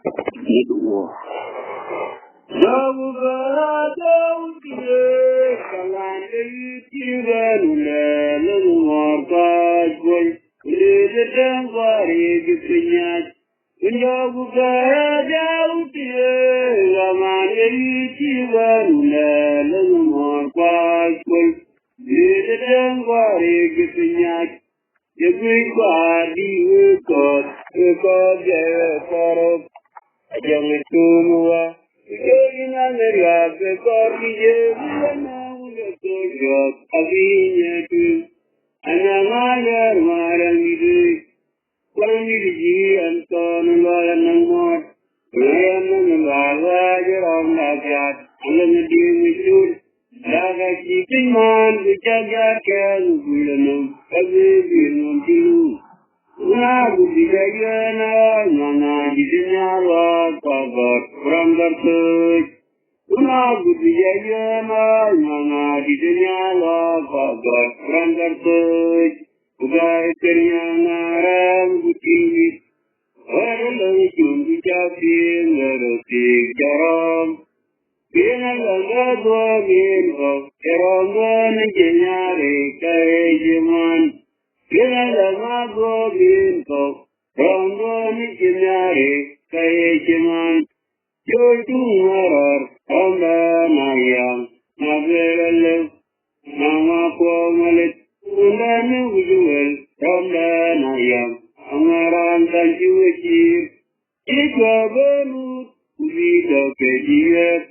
Iduo. Dawu dawu kire kalan kire nule lumorka gol kire dangwari gipinyat. Dawu dawu kire kalan kire nule lumorka gol kire dangwari gipinyat. Everybody will God, for Ajang tumua, ikain angeriak korije, buana udah tojok, abinya tu, anak magar marang itu, orang itu anton layan nangmor, layan nanglaga jerang nakat, alam dia misur, laga cikiman, bijaga kan bulanam, abinya tilu. Nagu dijayana nana dinyala kabar ramdartuk. Nagu dijayana nana dinyala kabar ramdartuk. Ugai ternyana ram bukini. Orang cumbi capin ngerutik jaram. Bina langga dua binko. Erongan jenyari kaya jeman. Kena lama gobin kau, rambut ni jenari kaya cuman jodoh marar, rambut nayang, nabelalu, nama kau malit, undan ujual, rambut nayang, amaran dan cuci, jika berut, udah kejiat,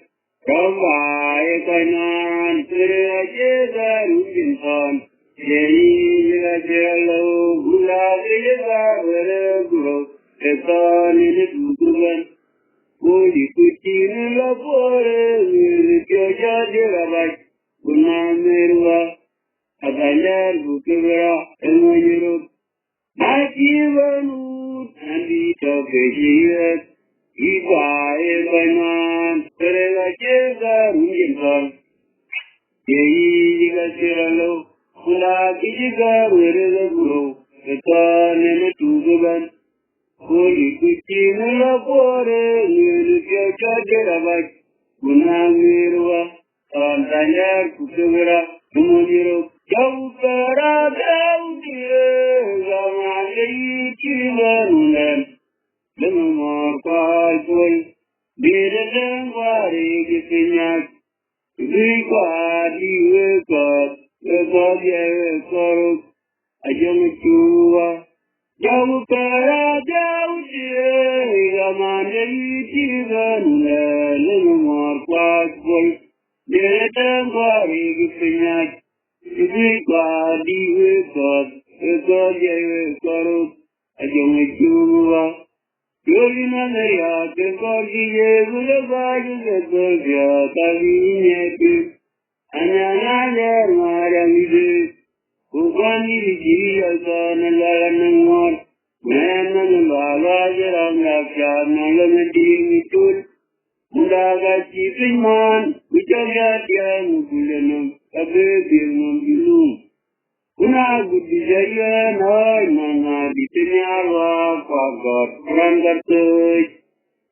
rambut kanan teraje daru insan. Jadi jalan bulan jalan bergurau, etan ini bukan, boleh kucing lapor, kerja jerawat, guna merua, abalan bukera, emunyuruk, mati banut, nanti terkejut, ibai kanan, teraje daru insan. Jadi jalan Kula kijiga werele guru, etane tujuban. Kuli kuci melapore, nyuruh jerabat. Guna mirwa, tanyar kukewira, kemudian jauh perak jauh dia, zaman itu manunan. Lemah kalpul, beda dengwari kipenyak, bikadi wekat. Kebahagiaan koruk, ajang tua, jauh perak jauh dia, zaman itu mana lemah kuat, dia tengkari kepenyak, ketika diwekat, kebahagiaan koruk, ajang tua, jolina mereka kebahagia berbaju bekerja tabinya tu. Anak-anak marang itu, bukan diri akan lawan nangor, memang bawa jerang laksan malam itu, mudah cipiman, bicara yang bulanam, tapi bilang belum. Una budi jaya naik mana di tenyawa pagar randartuk,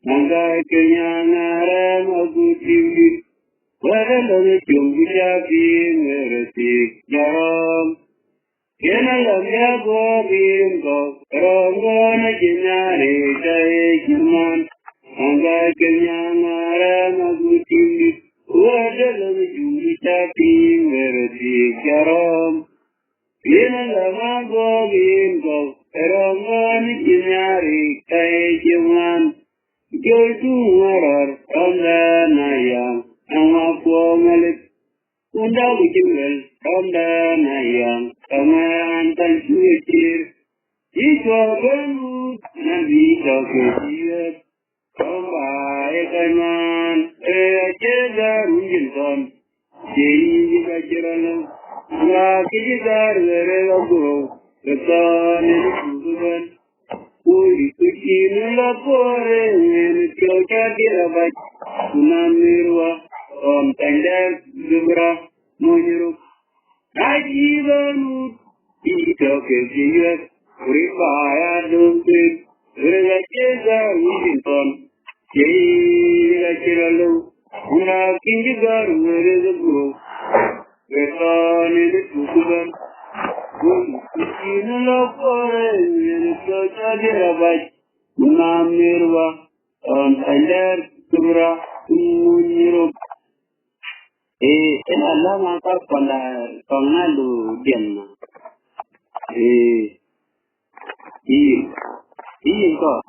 mangga kenyangaran aku tinggi. Walau cumbi capin ngerutik jaram, kena lamnya gobin kau, ronggon jenari kaya cuman, angga kenyangaran aku tinggi. Walau cumbi capin ngerutik jaram, kena lamnya gobin kau, ronggon jenari kaya cuman, jodoh marar rambut nayang. Nama kuah malik, undang ujual, rambut nayang, kamaran tan sucir, jika berut, nabi tak kesiat, kambai kanan, jaga runjilkan, jadi jika jeralah, laki jikar berlaku, ketan itu bukan, uli kucing lapor, kerja dirabat, namirwa. Om tender dubra munyuruk ajibanut ito kesiyat ribaya dumpit bergajeza wijinton Jai Chiralo, Una Kindigar, where is the guru? Return in the Tukuban. In a love foreign, in the church of Jerabai, Namirva, on Taylor, Tura, Muniro. En Allah maka pada pengalu diam. Ini kok